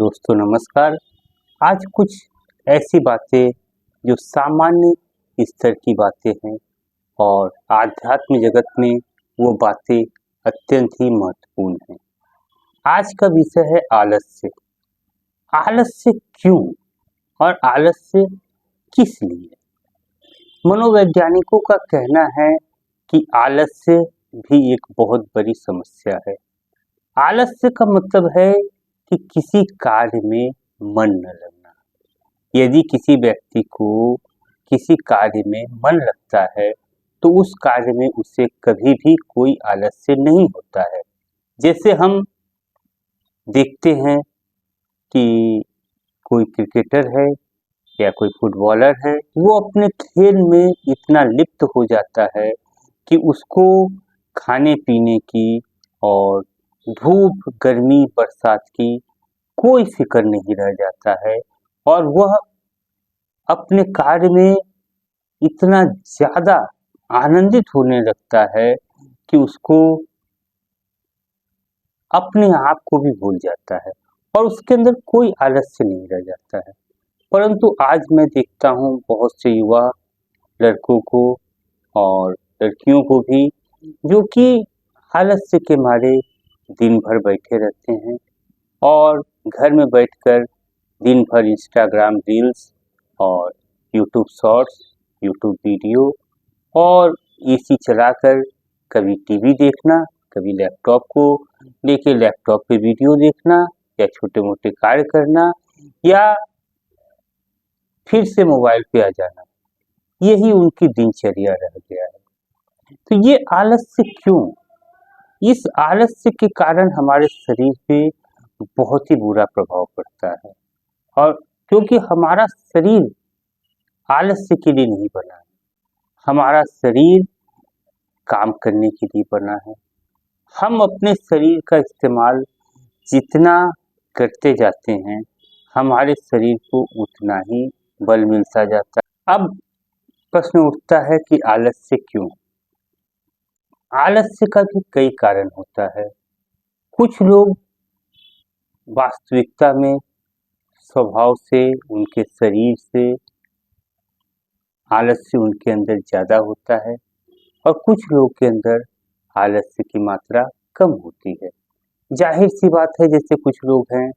दोस्तों नमस्कार। आज कुछ ऐसी बातें जो सामान्य स्तर की बातें हैं और आध्यात्म जगत में वो बातें अत्यंत ही महत्वपूर्ण हैं। आज का विषय है आलस्य। आलस्य क्यों और आलस्य किस लिए? मनोवैज्ञानिकों का कहना है कि आलस्य भी एक बहुत बड़ी समस्या है। आलस्य का मतलब है कि किसी कार्य में मन न लगना। यदि किसी व्यक्ति को किसी कार्य में मन लगता है तो उस कार्य में उसे कभी भी कोई आलस्य नहीं होता है। जैसे हम देखते हैं कि कोई क्रिकेटर है या कोई फुटबॉलर है, वो अपने खेल में इतना लिप्त हो जाता है कि उसको खाने पीने की और धूप गर्मी बरसात की कोई फिक्र नहीं रह जाता है और वह अपने कार्य में इतना ज़्यादा आनंदित होने लगता है कि उसको अपने आप को भी भूल जाता है और उसके अंदर कोई आलस्य नहीं रह जाता है। परंतु आज मैं देखता हूँ बहुत से युवा लड़कों को और लड़कियों को भी जो कि आलस्य के मारे दिन भर बैठे रहते हैं और घर में बैठकर दिन भर इंस्टाग्राम रील्स और यूट्यूब शॉर्ट्स, यूट्यूब वीडियो और एसी चलाकर कभी टीवी देखना, कभी लैपटॉप को लेके लैपटॉप पे वीडियो देखना या छोटे-मोटे कार्य करना या फिर से मोबाइल पे आ जाना। यही उनकी दिनचर्या रह गया है। तो ये आलस्य क्यों? इस आलस्य के कारण हमारे शरीर पे बहुत ही बुरा प्रभाव पड़ता है और क्योंकि हमारा शरीर आलस्य के लिए नहीं बना है। हमारा शरीर काम करने के लिए बना है। हम अपने शरीर का इस्तेमाल जितना करते जाते हैं, हमारे शरीर को उतना ही बल मिलता जाता है। अब प्रश्न उठता है कि आलस्य क्यों? आलस्य का भी कई कारण होता है। कुछ लोग वास्तविकता में स्वभाव से, उनके शरीर से आलस्य उनके अंदर ज़्यादा होता है और कुछ लोगों के अंदर आलस्य की मात्रा कम होती है। ज़ाहिर-सी बात है जैसे कुछ लोग हैं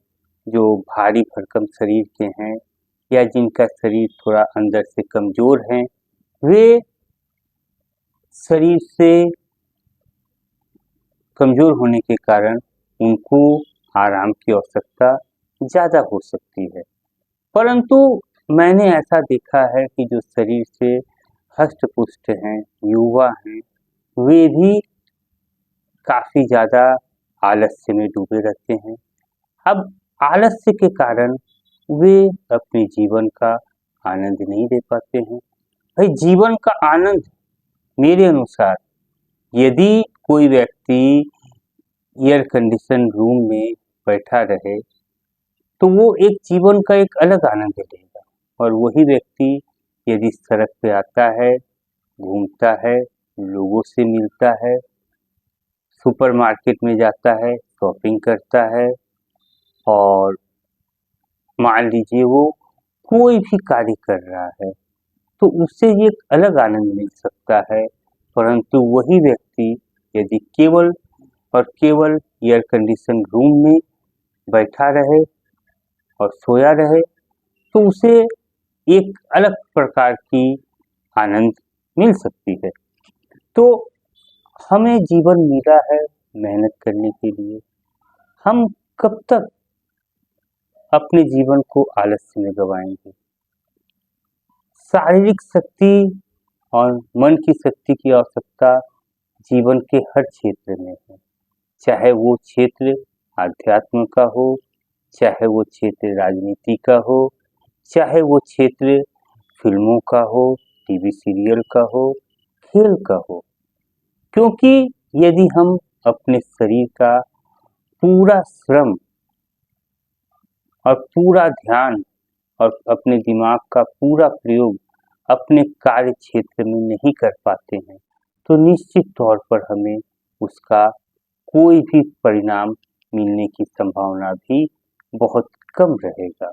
जो भारी भरकम शरीर के हैं या जिनका शरीर थोड़ा अंदर से कमज़ोर हैं, वे शरीर से कमज़ोर होने के कारण उनको आराम की आवश्यकता ज़्यादा हो सकती है। परंतु मैंने ऐसा देखा है कि जो शरीर से हष्ट-पुष्ट हैं, युवा हैं, वे भी काफ़ी ज़्यादा आलस्य में डूबे रहते हैं। अब आलस्य के कारण वे अपने जीवन का आनंद नहीं ले पाते हैं। भाई जीवन का आनंद मेरे अनुसार यदि कोई व्यक्ति एयर कंडीशन रूम में बैठा रहे तो वो एक जीवन का एक अलग आनंद लेगा और वही व्यक्ति यदि सड़क पे आता है, घूमता है, लोगों से मिलता है, सुपरमार्केट में जाता है, शॉपिंग करता है और मान लीजिए वो कोई भी कार्य कर रहा है, तो उससे ये एक अलग आनंद मिल सकता है। परंतु वही व्यक्ति यदि केवल और केवल एयर कंडीशन रूम में बैठा रहे और सोया रहे, तो उसे एक अलग प्रकार की आनंद मिल सकती है। तो हमें जीवन मिला है मेहनत करने के लिए। हम कब तक अपने जीवन को आलस्य में गँवाएँगे? शारीरिक शक्ति और मन की शक्ति की आवश्यकता जीवन के हर क्षेत्र में है। चाहे वो क्षेत्र आध्यात्म का हो, चाहे वो क्षेत्र राजनीति का हो, चाहे वो क्षेत्र फ़िल्मों का हो, टीवी सीरियल का हो, खेल का हो। क्योंकि यदि हम अपने शरीर का पूरा श्रम और पूरा ध्यान और अपने दिमाग का पूरा प्रयोग अपने कार्य क्षेत्र में नहीं कर पाते हैं, तो निश्चित तौर पर हमें उसका कोई भी परिणाम मिलने की संभावना भी बहुत कम रहेगा।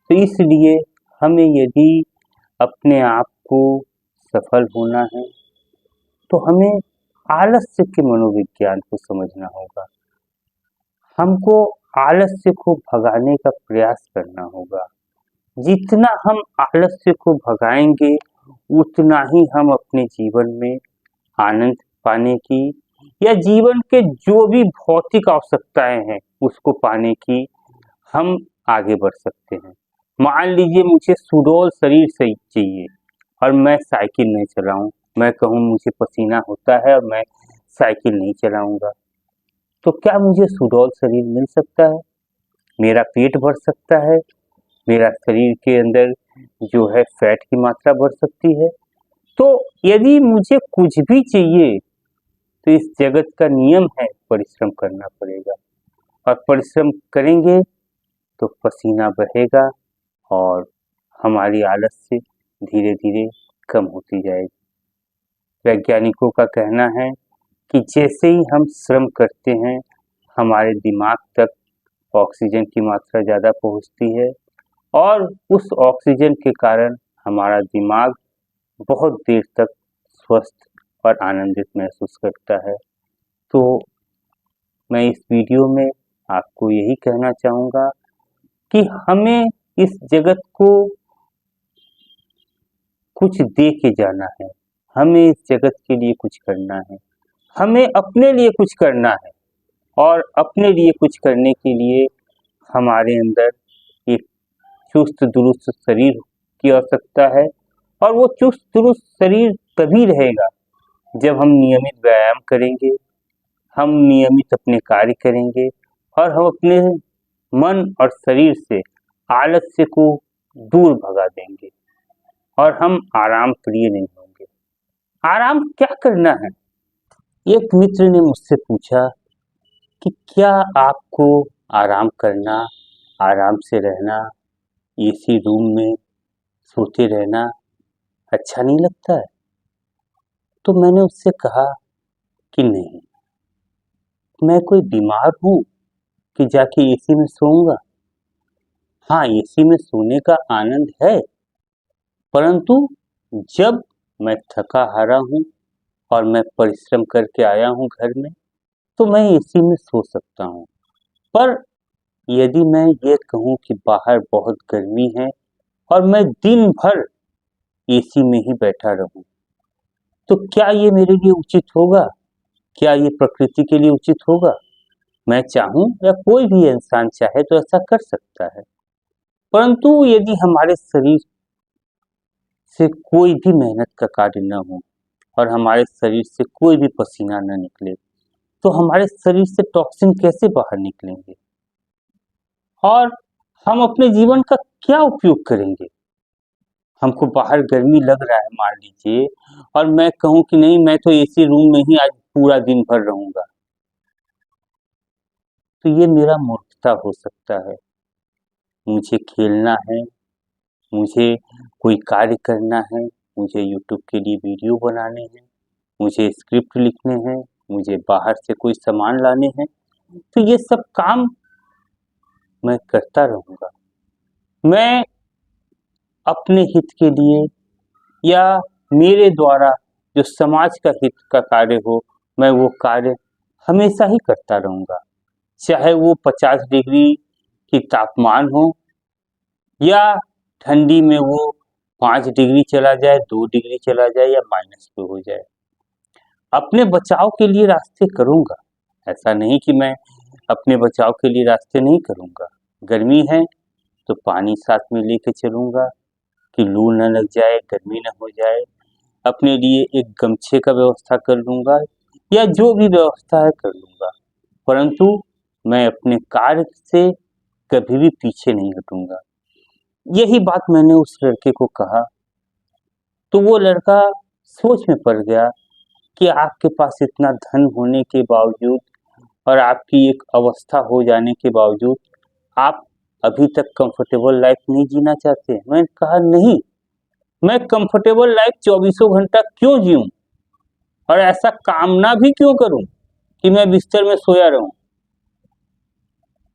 तो इसलिए हमें यदि अपने आप को सफल होना है तो हमें आलस्य के मनोविज्ञान को समझना होगा। हमको आलस्य को भगाने का प्रयास करना होगा। जितना हम आलस्य को भगाएंगे उतना ही हम अपने जीवन में आनंद पाने की या जीवन के जो भी भौतिक आवश्यकताएं हैं उसको पाने की हम आगे बढ़ सकते हैं। मान लीजिए मुझे सुडौल शरीर से चाहिए और मैं साइकिल नहीं चलाऊं, मैं कहूं मुझे पसीना होता है और मैं साइकिल नहीं चलाऊंगा, तो क्या मुझे सुडौल शरीर मिल सकता है? मेरा पेट बढ़ सकता है, मेरा शरीर के अंदर जो है फैट की मात्रा बढ़ सकती है। तो यदि मुझे कुछ भी चाहिए तो इस जगत का नियम है परिश्रम करना पड़ेगा, और परिश्रम करेंगे तो पसीना बहेगा और हमारी आलस्य धीरे धीरे कम होती जाएगी। वैज्ञानिकों का कहना है कि जैसे ही हम श्रम करते हैं हमारे दिमाग तक ऑक्सीजन की मात्रा ज़्यादा पहुंचती है और उस ऑक्सीजन के कारण हमारा दिमाग बहुत देर तक स्वस्थ और आनंदित महसूस करता है। तो मैं इस वीडियो में आपको यही कहना चाहूँगा कि हमें इस जगत को कुछ दे के जाना है, हमें इस जगत के लिए कुछ करना है, हमें अपने लिए कुछ करना है, और अपने लिए कुछ करने के लिए हमारे अंदर एक चुस्त दुरुस्त शरीर की आवश्यकता है। और वो चुस्त दुरुस्त शरीर तभी रहेगा जब हम नियमित व्यायाम करेंगे, हम नियमित अपने कार्य करेंगे और हम अपने मन और शरीर से आलस्य को दूर भगा देंगे और हम आराम प्रिय नहीं होंगे। आराम क्या करना है? एक मित्र ने मुझसे पूछा कि क्या आपको आराम करना, आराम से रहना, एसी रूम में सोते रहना अच्छा नहीं लगता है? तो मैंने उससे कहा कि नहीं, मैं कोई बीमार हूँ कि जाके एसी में सोऊंगा? हाँ, एसी में सोने का आनंद है, परंतु जब मैं थका हारा हूँ और मैं परिश्रम करके आया हूँ घर में तो मैं एसी में सो सकता हूँ। पर यदि मैं ये कहूँ कि बाहर बहुत गर्मी है और मैं दिन भर एसी में ही बैठा रहूं, तो क्या ये मेरे लिए उचित होगा? क्या ये प्रकृति के लिए उचित होगा? मैं चाहूं या कोई भी इंसान चाहे तो ऐसा कर सकता है, परंतु यदि हमारे शरीर से कोई भी मेहनत का कार्य न हो और हमारे शरीर से कोई भी पसीना न निकले तो हमारे शरीर से टॉक्सिन कैसे बाहर निकलेंगे और हम अपने जीवन का क्या उपयोग करेंगे? हमको बाहर गर्मी लग रहा है मान लीजिए, और मैं कहूँ कि नहीं मैं तो एसी रूम में ही आज पूरा दिन भर रहूंगा, तो ये मेरा मूर्खता हो सकता है। मुझे खेलना है, मुझे कोई कार्य करना है, मुझे यूट्यूब के लिए वीडियो बनाने हैं, मुझे स्क्रिप्ट लिखने हैं, मुझे बाहर से कोई सामान लाने हैं, तो ये सब काम मैं करता रहूंगा। मैं अपने हित के लिए या मेरे द्वारा जो समाज का हित का कार्य हो, मैं वो कार्य हमेशा ही करता रहूंगा, चाहे वो 50 डिग्री की तापमान हो या ठंडी में वो 5 डिग्री चला जाए, 2 डिग्री चला जाए या माइनस पे हो जाए। अपने बचाव के लिए रास्ते करूंगा, ऐसा नहीं कि मैं अपने बचाव के लिए रास्ते नहीं करूंगा। गर्मी है तो पानी साथ में लेके चलूंगा कि लू न लग जाए, गर्मी न हो जाए। अपने लिए एक गमछे का व्यवस्था कर लूंगा या जो भी व्यवस्था है कर लूंगा, परंतु मैं अपने कार्य से कभी भी पीछे नहीं हटूंगा। यही बात मैंने उस लड़के को कहा तो वो लड़का सोच में पड़ गया कि आपके पास इतना धन होने के बावजूद और आपकी एक अवस्था हो जाने के बावजूद आप अभी तक कंफर्टेबल लाइफ नहीं जीना चाहते। मैंने कहा नहीं, मैं कंफर्टेबल लाइफ 24 घंटा क्यों जीऊं और ऐसा कामना भी क्यों करूं कि मैं बिस्तर में सोया रहूं।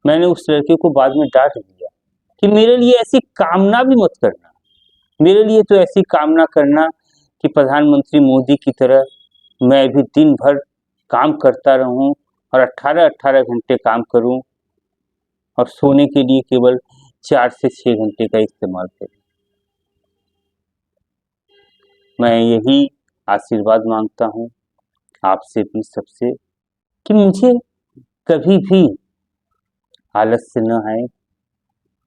मैंने उस लड़के को बाद में डांट दिया कि मेरे लिए ऐसी कामना भी मत करना। मेरे लिए तो ऐसी कामना करना कि प्रधानमंत्री मोदी की तरह मैं भी दिन भर काम करता रहूं और 18-18 घंटे काम करूं और सोने के लिए केवल 4 से 6 घंटे का इस्तेमाल करूं। मैं यही आशीर्वाद मांगता हूं आपसे भी, सबसे, कि मुझे कभी भी आलस्य न आए।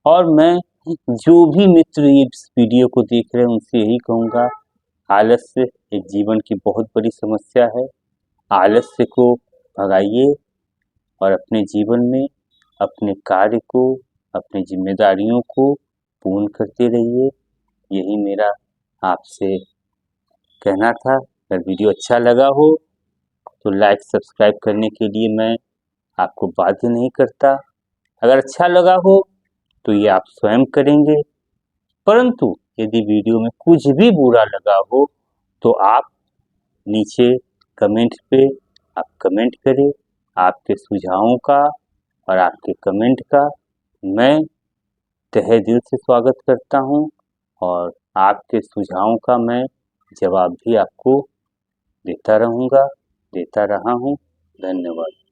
और मैं जो भी मित्र इस वीडियो को देख रहे हैं उनसे यही कहूँगा, आलस्य एक जीवन की बहुत बड़ी समस्या है। आलस्य को भगाइए और अपने जीवन में अपने कार्य को, अपनी जिम्मेदारियों को पूर्ण करते रहिए। यही मेरा आपसे कहना था। अगर वीडियो अच्छा लगा हो तो लाइक सब्सक्राइब करने के लिए मैं आपको बाध्य नहीं करता। अगर अच्छा लगा हो तो ये आप स्वयं करेंगे, परंतु यदि वीडियो में कुछ भी बुरा लगा हो तो आप नीचे कमेंट पे आप कमेंट करें। आपके सुझावों का और आपके कमेंट का मैं तहे दिल से स्वागत करता हूं और आपके सुझावों का मैं जवाब भी आपको देता रहूँगा, देता रहा हूँ। धन्यवाद।